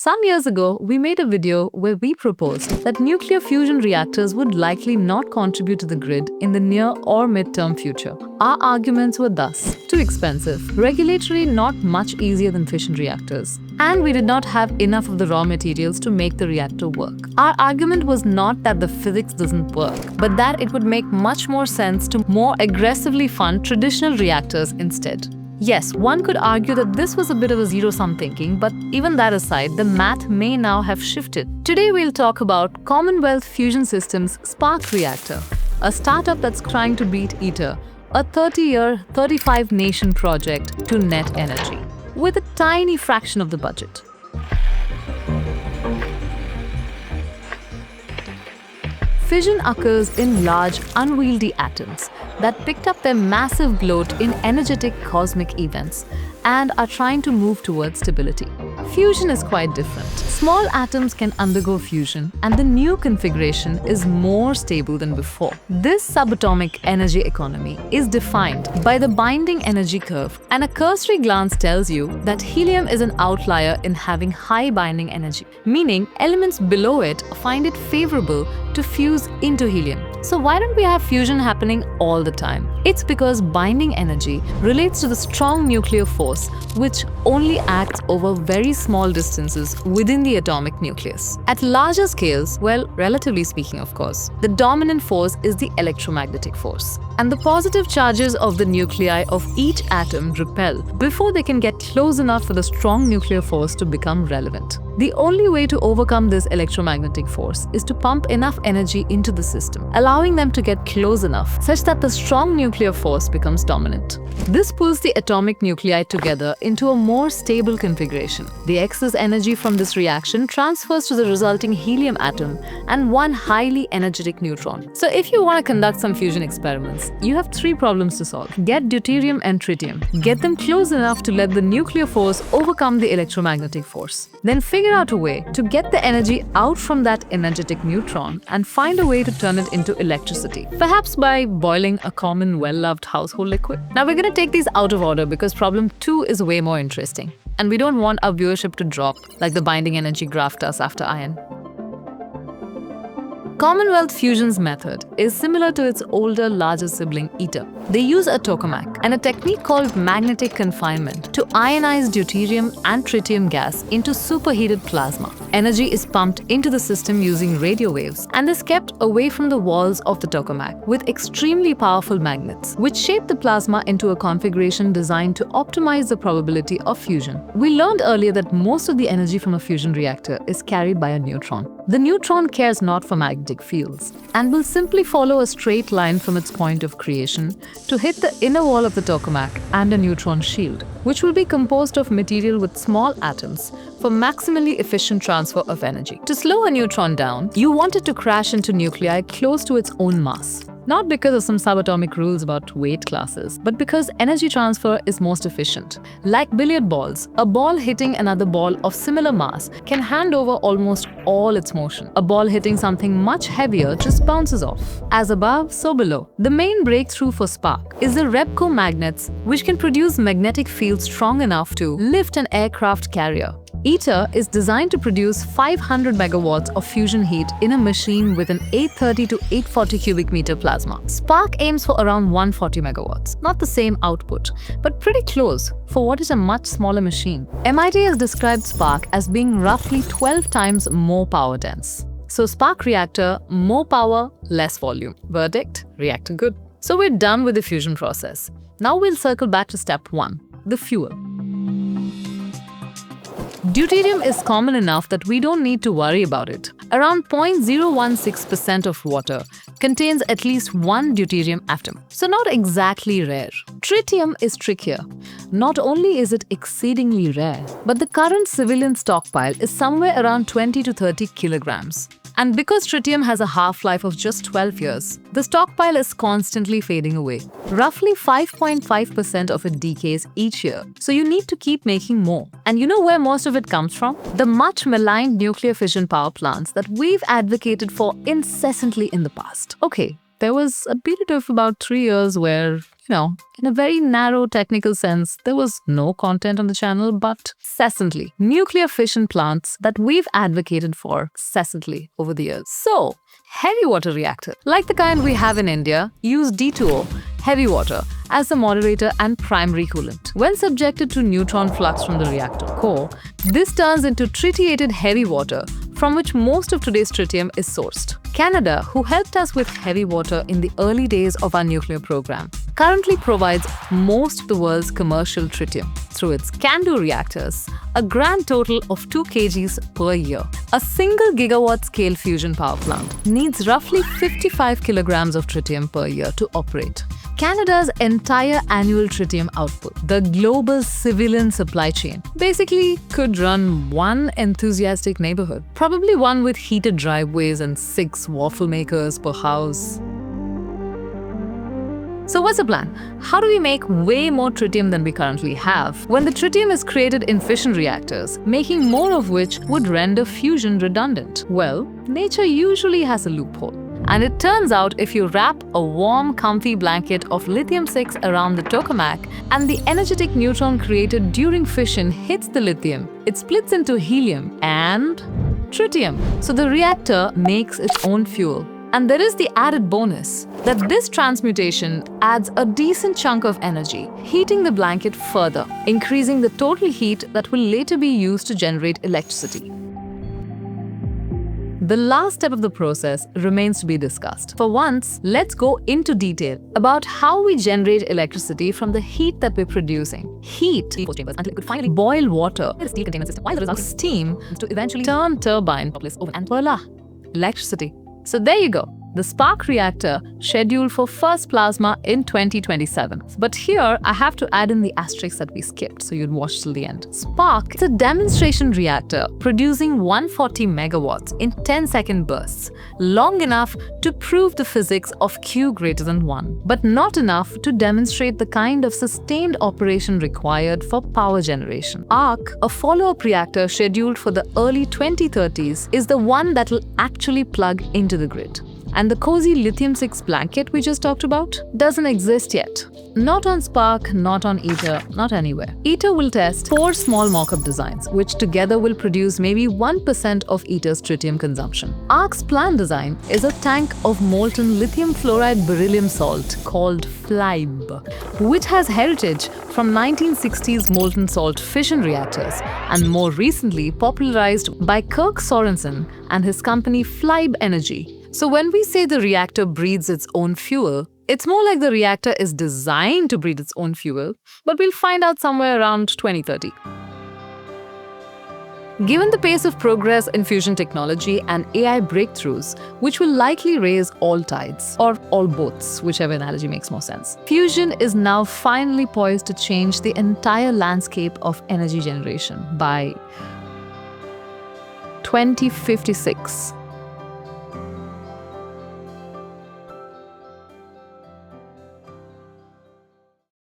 Some years ago, we made a video where we proposed that nuclear fusion reactors would likely not contribute to the grid in the near or mid-term future. Our arguments were thus: too expensive, regulatory not much easier than fission reactors, and we did not have enough of the raw materials to make the reactor work. Our argument was not that the physics doesn't work, but that it would make much more sense to more aggressively fund traditional reactors instead. Yes, one could argue that this was a bit of a zero-sum thinking, but even that aside, the math may now have shifted. Today we'll talk about Commonwealth Fusion Systems' Spark Reactor, a startup that's trying to beat ITER, a 30-year, 35-nation project to net energy, with a tiny fraction of the budget. Fission occurs in large, unwieldy atoms that picked up their massive bloat in energetic cosmic events and are trying to move towards stability. Fusion is quite different. Small atoms can undergo fusion, and the new configuration is more stable than before. This subatomic energy economy is defined by the binding energy curve, and a cursory glance tells you that helium is an outlier in having high binding energy, meaning elements below it find it favorable to fuse into helium. So why don't we have fusion happening all the time? It's because binding energy relates to the strong nuclear force, which only acts over very small distances within the atomic nucleus. At larger scales, well, relatively speaking of course, the dominant force is the electromagnetic force. And the positive charges of the nuclei of each atom repel before they can get close enough for the strong nuclear force to become relevant. The only way to overcome this electromagnetic force is to pump enough energy into the system, allowing them to get close enough such that the strong nuclear force becomes dominant. This pulls the atomic nuclei together into a more stable configuration. The excess energy from this reaction transfers to the resulting helium atom and one highly energetic neutron. So if you want to conduct some fusion experiments, you have three problems to solve. Get deuterium and tritium. Get them close enough to let the nuclear force overcome the electromagnetic force. Then figure out a way to get the energy out from that energetic neutron and find a way to turn it into electricity. Perhaps by boiling a common, well-loved household liquid. Now we're going to take these out of order because problem 2 is way more interesting. And we don't want our viewership to drop like the binding energy graph does after iron. Commonwealth Fusion's method is similar to its older, larger sibling ITER. They use a tokamak and a technique called magnetic confinement to ionize deuterium and tritium gas into superheated plasma. Energy is pumped into the system using radio waves and is kept away from the walls of the tokamak with extremely powerful magnets, which shape the plasma into a configuration designed to optimize the probability of fusion. We learned earlier that most of the energy from a fusion reactor is carried by a neutron. The neutron cares not for magnetic fields and will simply follow a straight line from its point of creation to hit the inner wall of the tokamak and a neutron shield, which will be composed of material with small atoms for maximally efficient transfer of energy. To slow a neutron down, you want it to crash into nuclei close to its own mass. Not because of some subatomic rules about weight classes, but because energy transfer is most efficient. Like billiard balls, a ball hitting another ball of similar mass can hand over almost all its motion. A ball hitting something much heavier just bounces off. As above, so below. The main breakthrough for Spark is the Repco magnets, which can produce magnetic fields strong enough to lift an aircraft carrier. ITER is designed to produce 500 megawatts of fusion heat in a machine with an 830 to 840 cubic meter plasma. Spark aims for around 140 megawatts. Not the same output, but pretty close for what is a much smaller machine. MIT has described Spark as being roughly 12 times more power dense. So Spark reactor, more power, less volume. Verdict? Reactor good. So we're done with the fusion process. Now we'll circle back to step 1, the fuel. Deuterium is common enough that we don't need to worry about it. Around 0.016% of water contains at least one deuterium atom, so not exactly rare. Tritium is trickier. Not only is it exceedingly rare, but the current civilian stockpile is somewhere around 20 to 30 kilograms. And because tritium has a half-life of just 12 years, the stockpile is constantly fading away. Roughly 5.5% of it decays each year, so you need to keep making more. And you know where most of it comes from? The much maligned nuclear fission power plants that we've advocated for incessantly in the past. Okay, there was a period of about 3 years where In a very narrow technical sense, there was no content on the channel, but incessantly nuclear fission plants that we've advocated for incessantly over the years. So, heavy water reactor, like the kind we have in India, use D2O, heavy water, as the moderator and primary coolant. When subjected to neutron flux from the reactor core, this turns into tritiated heavy water, from which most of today's tritium is sourced. Canada, who helped us with heavy water in the early days of our nuclear program, currently provides most of the world's commercial tritium through its CANDU reactors, a grand total of 2 kgs per year. A single gigawatt scale fusion power plant needs roughly 55 kilograms of tritium per year to operate. Canada's entire annual tritium output, the global civilian supply chain, basically could run one enthusiastic neighborhood, probably one with heated driveways and 6 waffle makers per house. So what's the plan? How do we make way more tritium than we currently have, when the tritium is created in fission reactors, making more of which would render fusion redundant? Well, nature usually has a loophole. And it turns out if you wrap a warm, comfy blanket of lithium-6 around the tokamak and the energetic neutron created during fission hits the lithium, it splits into helium and tritium. So the reactor makes its own fuel. And there is the added bonus that this transmutation adds a decent chunk of energy, heating the blanket further, increasing the total heat that will later be used to generate electricity. The last step of the process remains to be discussed. For once, let's go into detail about how we generate electricity from the heat that we're producing. Heat chambers until it could finally boil water in the steel containment system, while the result is steam to eventually turn turbine over and voila, electricity. So there you go. The spark reactor scheduled for first plasma in 2027. But here I have to add in the asterisk that we skipped, so you'd watch till the end. Spark is a demonstration reactor producing 140 megawatts in 10-second bursts, long enough to prove the physics of Q greater than 1, but not enough to demonstrate the kind of sustained operation required for power generation. Arc, a follow-up reactor scheduled for the early 2030s, is the one that will actually plug into the grid. And the cozy lithium-6 blanket we just talked about doesn't exist yet. Not on Spark, not on ITER, not anywhere. ITER will test 4 small mock-up designs, which together will produce maybe 1% of ITER's tritium consumption. ARC's planned design is a tank of molten lithium fluoride beryllium salt called FLIBE, which has heritage from 1960s molten salt fission reactors and more recently popularized by Kirk Sorensen and his company FLIBE Energy. So when we say the reactor breathes its own fuel, it's more like the reactor is designed to breathe its own fuel, but we'll find out somewhere around 2030. Given the pace of progress in fusion technology and AI breakthroughs, which will likely raise all tides, or all boats, whichever analogy makes more sense, fusion is now finally poised to change the entire landscape of energy generation by 2056.